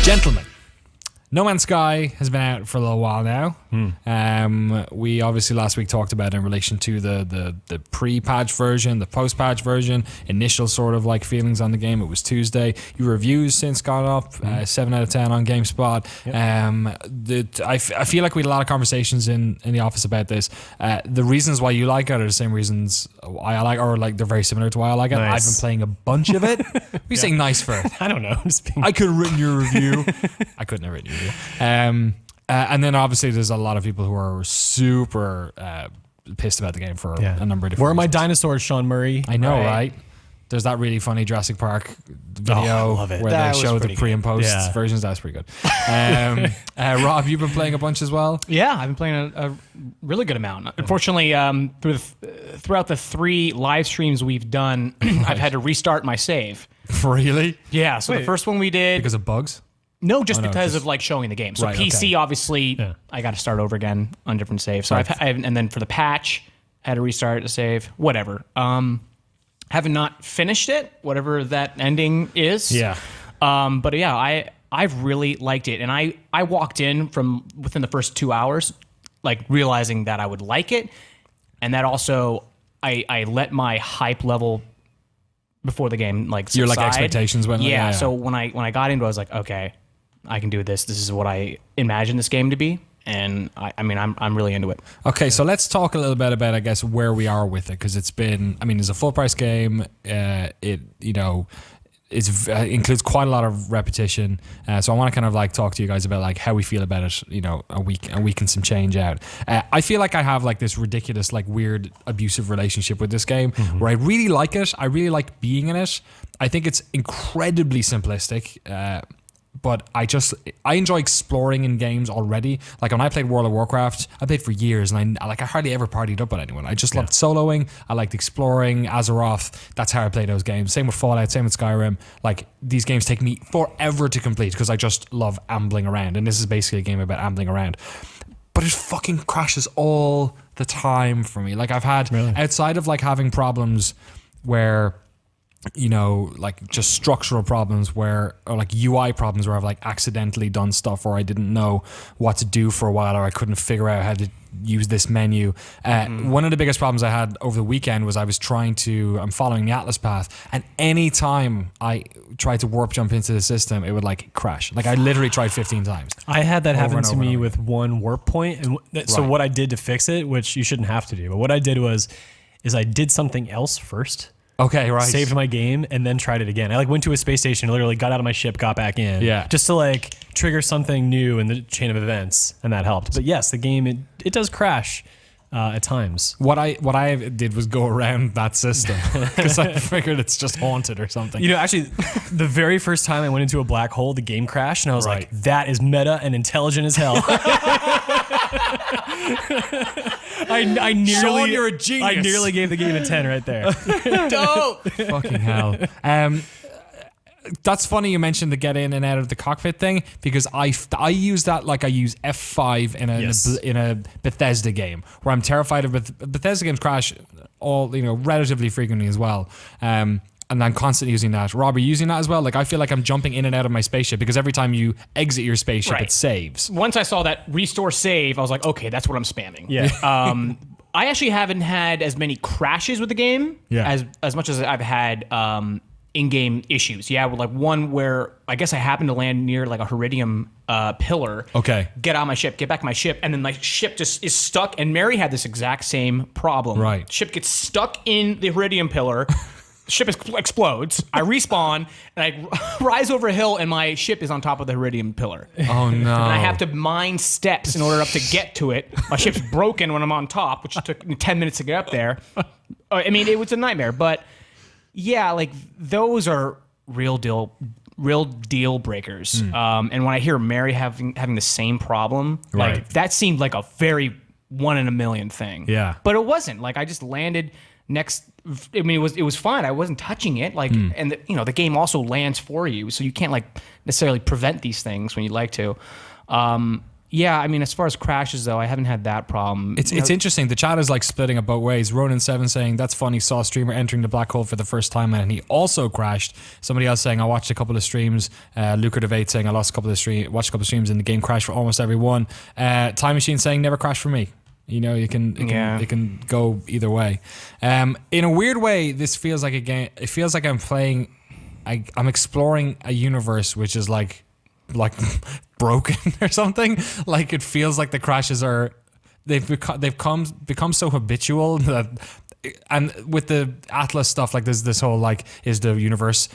Gentlemen, No Man's Sky has been out for a little while now. We obviously last week talked about it in relation to the pre-patch version, the post-patch version, initial sort of like feelings on the game. It was Tuesday. Your reviews since gone up, 7 out of 10 on GameSpot. Yep. I feel like we had a lot of conversations in the office about this. The reasons why you like it are the same reasons why I like, or like they're very similar to why I like it. Nice. I've been playing a bunch of it. What are you saying nice for? I don't know. I could have written your review. I couldn't have written your review. And then obviously there's a lot of people who are super pissed about the game for a number of different Where are my reasons. dinosaurs, Sean Murray? I know, right? There's that really funny Jurassic Park video love it. where That they was show the pretty pre and post good. versions. That's pretty good. Rob, you've been playing a bunch as well? Yeah, I've been playing a really good amount. Unfortunately, throughout the 3 live streams we've done, I've had to restart my save. Really? Yeah, so the first one we did... Because of bugs? No, just because of like showing the game. So Right, PC, okay. obviously, I got to start over again on different saves. So and then for the patch, I had to restart the save. Whatever. Haven't not finished it, whatever that ending is. Yeah. But yeah, I've really liked it, and I walked in from within the first 2 hours, like realizing that I would like it, and that also I let my hype level before the game like subside. Your like expectations went. Yeah. So when I got into it, I was like, okay, I can do this. This is what I imagine this game to be. And I'm really into it. Okay, so let's talk a little bit about, I guess, where we are with it, because it's been, it's a full price game. It includes quite a lot of repetition. So I want to kind of like talk to you guys about like how we feel about it. A week and some change out. I feel like I have like this ridiculous, like weird, abusive relationship with this game where I really like it. I really like being in it. I think it's incredibly simplistic. But I enjoy exploring in games already. Like when I played World of Warcraft, I played for years, and I hardly ever partied up with anyone. I just loved soloing. I liked exploring Azeroth. That's how I play those games. Same with Fallout. Same with Skyrim. Like these games take me forever to complete because I just love ambling around. And this is basically a game about ambling around. But it fucking crashes all the time for me. Like I've had outside of like having problems where, like just structural problems or like UI problems where I've like accidentally done stuff or I didn't know what to do for a while or I couldn't figure out how to use this menu. One of the biggest problems I had over the weekend was I'm following the Atlas path, and any time I tried to warp jump into the system, it would like crash. Like I literally tried 15 times. I had that happen to me over. with one warp point. And so what I did to fix it, which you shouldn't have to do, but what I did is I did something else first. Okay, right. Saved my game and then tried it again. I like went to a space station, literally got out of my ship, got back in. Yeah. Just to like trigger something new in the chain of events, and that helped. But yes, the game it does crash at times. What I did was go around that system because I figured it's just haunted or something. Actually, the very first time I went into a black hole, the game crashed, and I was like, that is meta and intelligent as hell. I nearly, Sean, you're a genius. I nearly gave the game a 10 right there. Dope. Fucking hell. That's funny you mentioned the get in and out of the cockpit thing, because I use that like I use F5 in a Bethesda game where I'm terrified of Bethesda games crash all relatively frequently as well. And I'm constantly using that. Rob, are you using that as well? Like I feel like I'm jumping in and out of my spaceship because every time you exit your spaceship, it saves. Once I saw that restore save, I was like, okay, that's what I'm spamming. Yeah. I actually haven't had as many crashes with the game as much as I've had in-game issues. Yeah, like one where I guess I happened to land near like a Heridium pillar. Okay. Get out of my ship, get back to my ship, and then my ship just is stuck. And Mary had this exact same problem. Right. Ship gets stuck in the Heridium pillar. Ship explodes. I respawn and I rise over a hill, and my ship is on top of the Heridium pillar. Oh no! And I have to mine steps in order up to get to it. My ship's broken when I'm on top, which took 10 minutes to get up there. It was a nightmare. But yeah, like those are real deal breakers. And when I hear Mary having the same problem, like that seemed like a very 1 in a million thing. Yeah. But it wasn't. Like I just landed next. It was fine. I wasn't touching it. Like, and the game also lands for you, so you can't like necessarily prevent these things when you'd like to. Yeah, I mean, as far as crashes though, I haven't had that problem. It's interesting. The chat is like splitting up both ways. Ronan7 saying that's funny. Saw a streamer entering the black hole for the first time and he also crashed. Somebody else saying I watched a couple of streams. Lucrative 8 saying I watched a couple of streams and the game crashed for almost every one. Time Machine saying never crashed for me. You know, it can go either way. In a weird way, this feels like a game. It feels like I'm playing. I'm exploring a universe which is like broken or something. Like it feels like the crashes they've become so habitual that, and with the Atlas stuff, like there's this whole like, is the universe,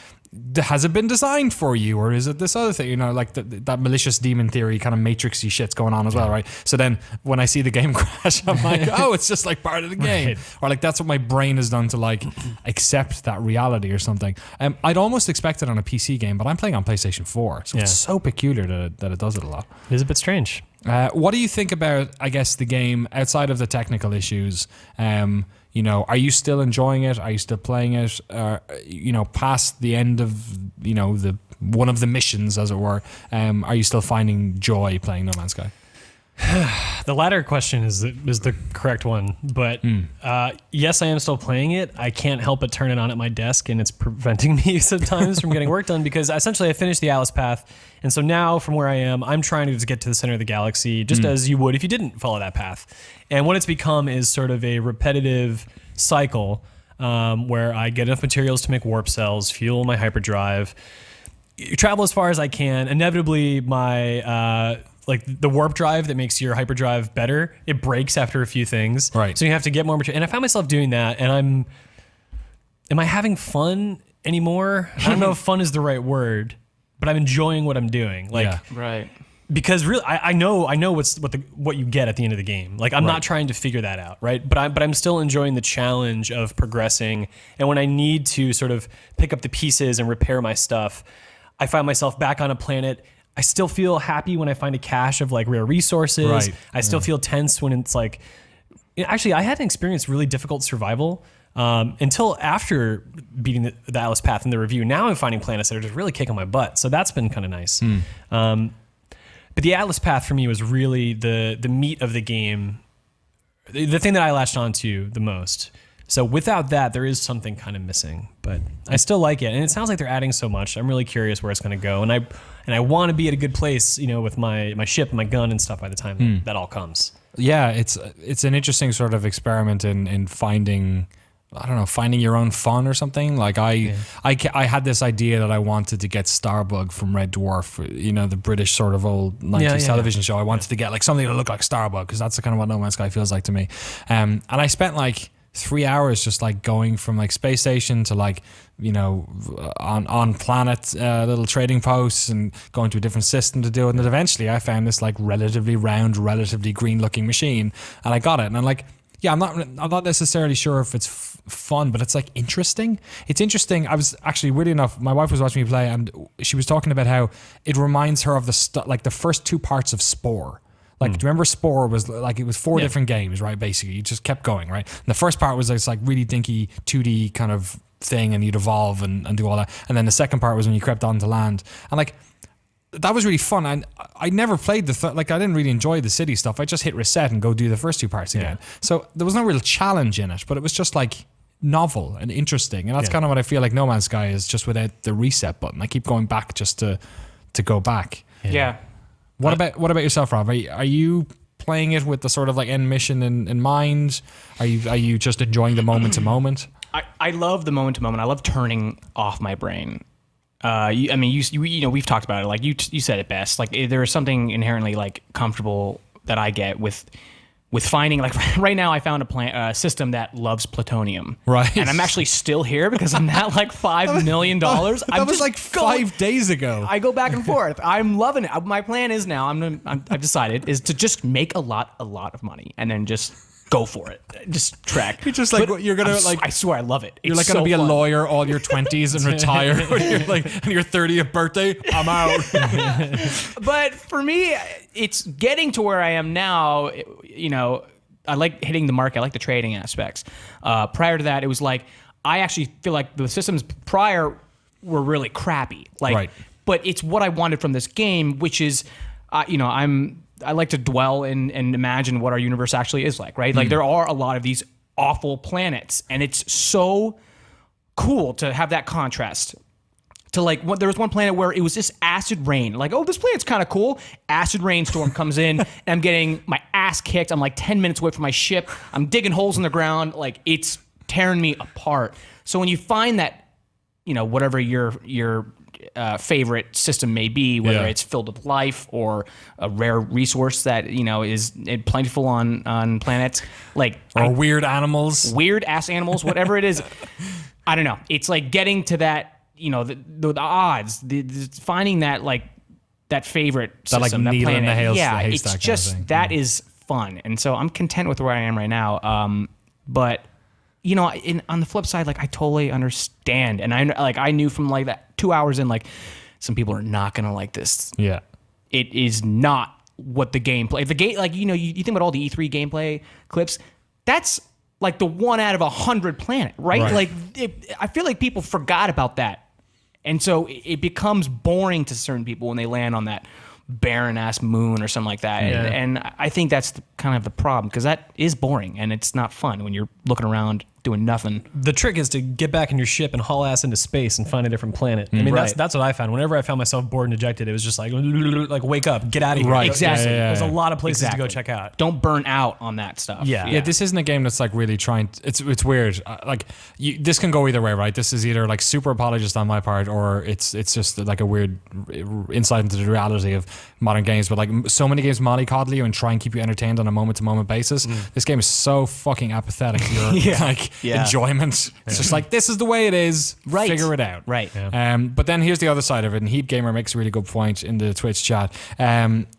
has it been designed for you or is it this other thing? You know, like that malicious demon theory kind of matrixy shit's going on as well, right? So then when I see the game crash, I'm like, oh, it's just like part of the game, right. Or like that's what my brain has done to like accept that reality or something. I'd almost expect it on a PC game, but I'm playing on PlayStation 4, so it's so peculiar that it does it a lot. It is a bit strange. What do you think about, I guess, the game outside of the technical issues? You know, are you still enjoying it? Are you still playing it? You know, past the end of, you know, the one of the missions, as it were, are you still finding joy playing No Man's Sky? The latter question is the correct one, but yes, I am still playing it. I can't help but turn it on at my desk, and it's preventing me sometimes from getting work done because essentially I finished the Atlas path, and so now from where I am, I'm trying to just get to the center of the galaxy, just as you would if you didn't follow that path. And what it's become is sort of a repetitive cycle where I get enough materials to make warp cells, fuel my hyperdrive, travel as far as I can. Inevitably, my like the warp drive that makes your hyperdrive better, it breaks after a few things. Right. So you have to get more material. And I found myself doing that, and am I having fun anymore? I don't know if fun is the right word, but I'm enjoying what I'm doing. Like, right. Because really, I know what you get at the end of the game. Like I'm not trying to figure that out, right? But I'm still enjoying the challenge of progressing. And when I need to sort of pick up the pieces and repair my stuff, I find myself back on a planet. I still feel happy when I find a cache of like rare resources. Right. I still feel tense when it's like, actually, I hadn't experienced really difficult survival until after beating the Atlas Path in the review. Now I'm finding planets that are just really kicking my butt. So that's been kind of nice. But the Atlas Path for me was really the meat of the game, the thing that I latched onto the most. So without that, there is something kind of missing, but I still like it. And it sounds like they're adding so much. I'm really curious where it's going to go. And I want to be at a good place, you know, with my ship and my gun and stuff by the time that all comes. Yeah, it's an interesting sort of experiment in finding, I don't know, finding your own fun or something. Like I had this idea that I wanted to get Starbug from Red Dwarf, you know, the British sort of old 90s television show. I wanted to get like something that looked like Starbug because that's the kind of what No Man's Sky feels like to me. And I spent like 3 hours just like going from like space station to like, you know, on planet little trading posts and going to a different system to do it. And then eventually I found this like relatively round, relatively green looking machine and I got it. And I'm like, yeah, I'm not necessarily sure if it's fun, but it's like interesting. It's interesting. I was actually, weirdly enough, my wife was watching me play and she was talking about how it reminds her of like the first two parts of Spore. Like, do you remember Spore was like, it was four different games, right? Basically, you just kept going, right? And the first part was this like really dinky 2D kind of thing and you'd evolve and do all that. And then the second part was when you crept onto land. And like, that was really fun. And I never played like, I didn't really enjoy the city stuff. I just hit reset and go do the first two parts again. So there was no real challenge in it, but it was just like novel and interesting. And that's kind of what I feel like No Man's Sky is, just without the reset button. I keep going back just to go back. Yeah. What about yourself, Rob? Are you playing it with the sort of like end mission in mind? Are you just enjoying the moment to moment? I love the moment to moment. I love turning off my brain. You know, we've talked about it. Like you said it best. Like there is something inherently like comfortable that I get with finding, like right now I found a system that loves plutonium. Right. And I'm actually still here because I'm at like $5 million. That was like 5 days ago. I go back and forth. I'm loving it. My plan is now, I've decided, is to just make a lot of money and then just go for it. Just track. You're just like, you're going to like, I swear I love it. You're like going to be a lawyer all your 20s and retire when you're like, on your 30th birthday, I'm out. But for me, it's getting to where I am now. You know, I like hitting the market. I like the trading aspects. Prior to that, it was like, I actually feel like the systems prior were really crappy. Like, but it's what I wanted from this game, which is, you know, I'm I like to dwell and imagine what our universe actually is like, right? Like there are a lot of these awful planets, and it's so cool to have that contrast. To like, there was one planet where it was just acid rain. Like, oh, this planet's kind of cool. Acid rainstorm comes in, and I'm getting my ass kicked. I'm like 10 minutes away from my ship. I'm digging holes in the ground. Like, it's tearing me apart. So when you find that, you know, whatever your favorite system may be, whether it's filled with life or a rare resource that, you know, is plentiful on planets, like weird animals, weird ass animals, whatever it is. I don't know. It's like getting to that, you know, the odds, finding that like that favorite system, that like that needle planet. in the haystack It's just kind of thing. that is fun, and so I'm content with where I am right now. But you know, on the flip side, like I totally understand, and I knew from like that 2 hours in, like some people are not gonna like this. Yeah, it is not what the gameplay. The game, like, you know, you think about all the E3 gameplay clips. That's like the 1 out of 100 planet, right? Like I feel like people forgot about that, and so it becomes boring to certain people when they land on that barren ass moon or something like that. And I think that's kind of the problem, because that is boring and it's not fun when you're looking around doing nothing. The trick is to get back in your ship and haul ass into space and find a different planet. I mean, that's what I found. Whenever I found myself bored and dejected, it was just like wake up, get out of here. Right. Exactly. There's a lot of places to go check out. Don't burn out on that stuff. Yeah, this isn't a game that's like really trying. It's weird. Like this can go either way, right? This is either like super apologist on my part, or it's just like a weird insight into the reality of modern games. But like so many games mollycoddle you and try and keep you entertained on a moment to moment basis. This game is so fucking apathetic to your like enjoyment. It's just like, this is the way it is. Right. Figure it out. Right. But then here's the other side of it, and Heap Gamer makes a really good point in the Twitch chat.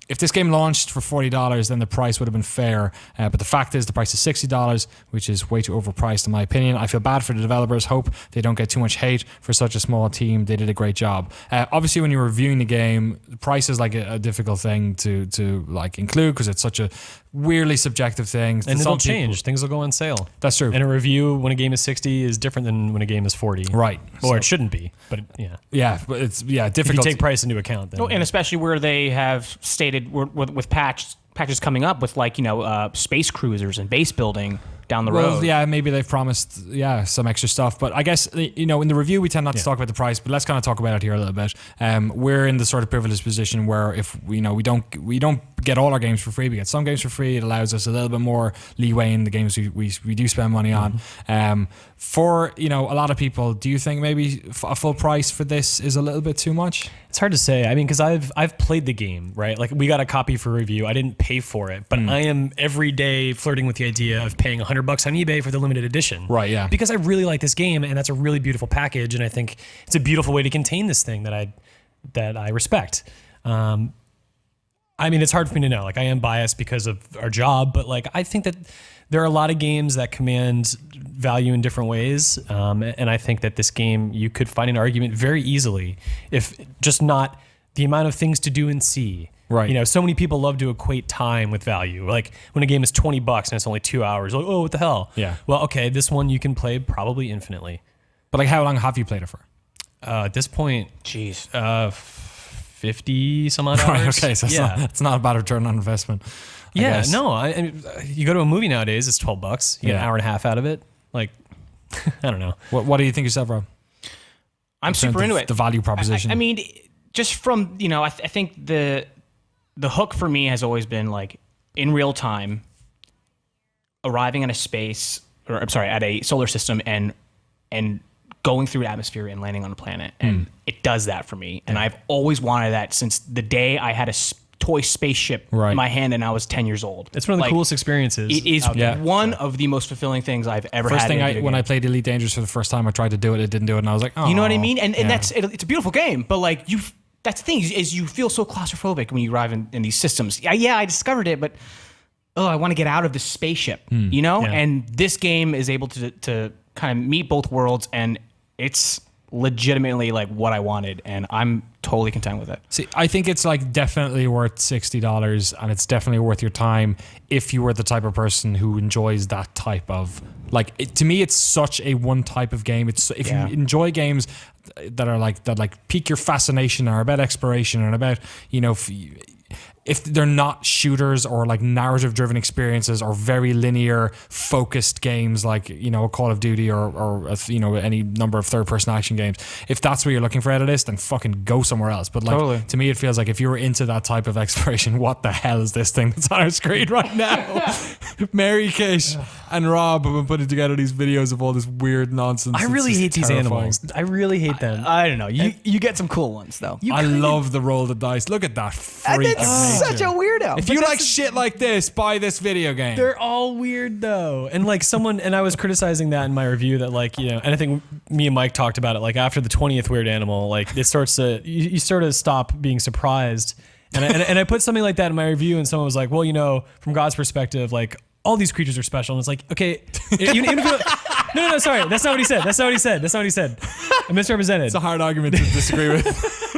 If this game launched for $40, then the price would have been fair. But the fact is, the price is $60, which is way too overpriced in my opinion. I feel bad for the developers. Hope they don't get too much hate for such a small team. They did a great job. Obviously, when you're reviewing the game, the price is like a difficult thing to like include, because it's such a weirdly subjective thing. And it'll change. Things will go on sale. That's true. And a review when a game is 60 is different than when a game is 40. Right. Or it shouldn't be. But yeah, but it's difficult. If you take price into account, then. Oh, and especially where they have stated with patches coming up with, like, you know, space cruisers and base building down the road. Well, yeah, maybe they've promised, some extra stuff. But I guess, you know, in the review, we tend not to talk about the price, but let's kind of talk about it here a little bit. We're in the sort of privileged position where if, you know, we don't get all our games for free. We get some games for free. It allows us a little bit more leeway in the games we do spend money on. For, you know, a lot of people, do you think maybe a full price for this is a little bit too much? It's hard to say. I mean, because I've played the game, right? Like, we got a copy for review. I didn't pay for it, but I am every day flirting with the idea of paying $100 on eBay for the limited edition. Right, yeah. Because I really like this game, and that's a really beautiful package, and I think it's a beautiful way to contain this thing that I respect. I mean, it's hard for me to know. Like, I am biased because of our job, but like, I think that there are a lot of games that command value in different ways. And I think that this game, you could find an argument very easily, if just not the amount of things to do and see. Right. You know, so many people love to equate time with value. Like, when a game is $20 and it's only 2 hours, like, oh, what the hell? Yeah. Well, okay, this one you can play probably infinitely. But like, how long have you played it for? At this point, Jeez. 50 some odd hours. Right, okay, so it's not a bad return on investment. I guess. I mean, you go to a movie nowadays, it's $12. You get an hour and a half out of it. Like, I don't know. What do you think yourself, Rob? I'm super into it. The value proposition. I mean, just from, you know, I think the hook for me has always been, like, in real time, arriving at at a solar system and going through atmosphere and landing on a planet. And it does that for me. And I've always wanted that since the day I had a toy spaceship in my hand and I was 10 years old. It's one of the coolest experiences. It is one of the most fulfilling things I've ever had. First thing when I played Elite Dangerous for the first time, I tried to do it, it didn't do it, and I was like, oh. You know what I mean? And it's a beautiful game, but like that's the thing, is you feel so claustrophobic when you arrive in these systems. Yeah, I discovered it, but I want to get out of this spaceship, you know? Yeah. And this game is able to kind of meet both worlds, and it's legitimately like what I wanted, and I'm totally content with it. See, I think it's like definitely worth $60, and it's definitely worth your time if you were the type of person who enjoys that type of, like, to me, it's such a one type of game. It's if you enjoy games that pique your fascination, or about exploration, and about, you know, if they're not shooters or like narrative driven experiences or very linear focused games like, you know, a Call of Duty or you know, any number of third person action games, if that's what you're looking for out of this, then fucking go somewhere else. But like, Totally. to me, it feels like if you were into that type of exploration, what the hell is this thing that's on our screen right now? Mary Kate and Rob have been putting together these videos of all this weird nonsense. I It's really just hate these terrifying. animals. I really hate them. I don't know. You get some cool ones though. I love the roll of the dice. Look at that freak of Such nature. a weirdo. If you like shit like this, buy this video game. They're all weird though. And like and I was criticizing that in my review that like, you know, and I think me and Mike talked about it, like after the 20th weird animal, like it starts to, you sort of stop being surprised. And I put something like that in my review and someone was like, well, you know, from God's perspective, like all these creatures are special. And it's like, okay, even if you, no, sorry. That's not what he said. That's not what he said. I misrepresented. It's a hard argument to disagree with.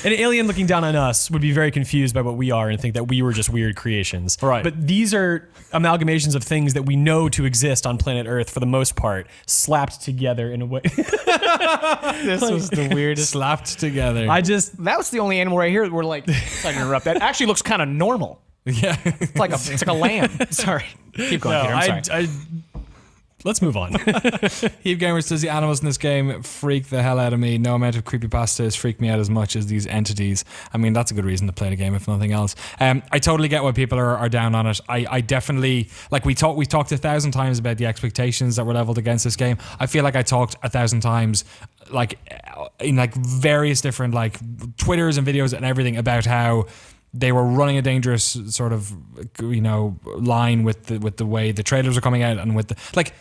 An alien looking down on us would be very confused by what we are and think that we were just weird creations. Right. But these are amalgamations of things that we know to exist on planet Earth for the most part, slapped together in a way. This was the weirdest. Slapped together. That was the only animal right here that we're like, sorry to interrupt. That actually looks kind of normal. Yeah. It's like a lamb. Sorry. Keep going, Peter. I'm sorry. Let's move on. Heave Gamers says the animals in this game freak the hell out of me. No amount of creepypastas freak me out as much as these entities. I mean, that's a good reason to play the game, if nothing else. I totally get why people are down on it. I definitely, like we talked 1,000 times about the expectations that were leveled against this game. I feel like I talked 1,000 times like in like various different like Twitters and videos and everything about how they were running a dangerous sort of, you know, line with the way the trailers are coming out and with the like.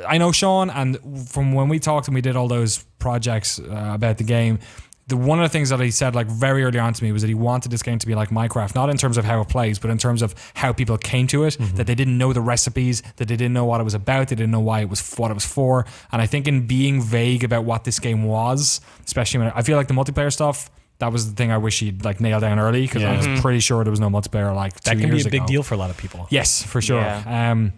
I know Sean, and from when we talked and we did all those projects about the game, one of the things that he said like very early on to me was that he wanted this game to be like Minecraft, not in terms of how it plays, but in terms of how people came to it, that they didn't know the recipes, that they didn't know what it was about, they didn't know why it was what it was for. And I think in being vague about what this game was, especially when I feel like the multiplayer stuff, that was the thing I wish he'd like nailed down early, because I was pretty sure there was no multiplayer like 2 years ago. That can be a big deal for a lot of people. Yes, for sure. Yeah.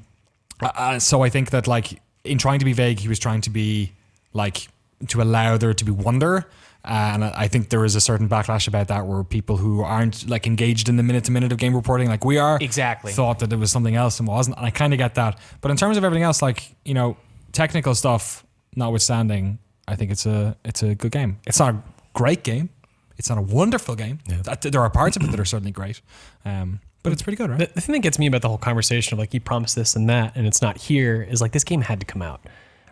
So I think that like in trying to be vague, he was trying to be like to allow there to be wonder. And I think there is a certain backlash about that where people who aren't like engaged in the minute to minute of game reporting like we are thought that there was something else and wasn't. And I kind of get that. But in terms of everything else, like, you know, technical stuff notwithstanding, I think it's a good game. It's not a great game. It's not a wonderful game. Yeah. There are parts of it that are certainly great. But it's pretty good, right? The thing that gets me about the whole conversation of like, you promised this and that, and it's not here, is like this game had to come out,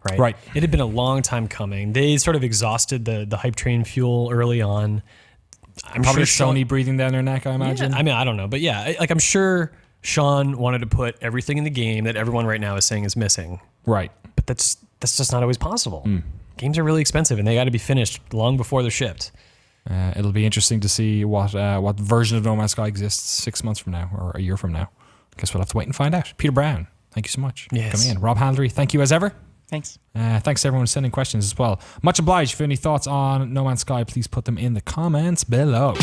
right? Right. It had been a long time coming. They sort of exhausted the hype train fuel early on. I'm Probably sure Sony breathing down their neck, I imagine. Yeah, I mean, I don't know. But yeah, like I'm sure Sean wanted to put everything in the game that everyone right now is saying is missing. Right. But that's just not always possible. Games are really expensive and they got to be finished long before they're shipped. It'll be interesting to see what version of No Man's Sky exists 6 months from now or a year from now. Guess we'll have to wait and find out. Peter Brown, thank you so much for coming in. Rob Handlery, thank you as ever. Thanks. Thanks to everyone sending questions as well. Much obliged. If you have any thoughts on No Man's Sky, please put them in the comments below.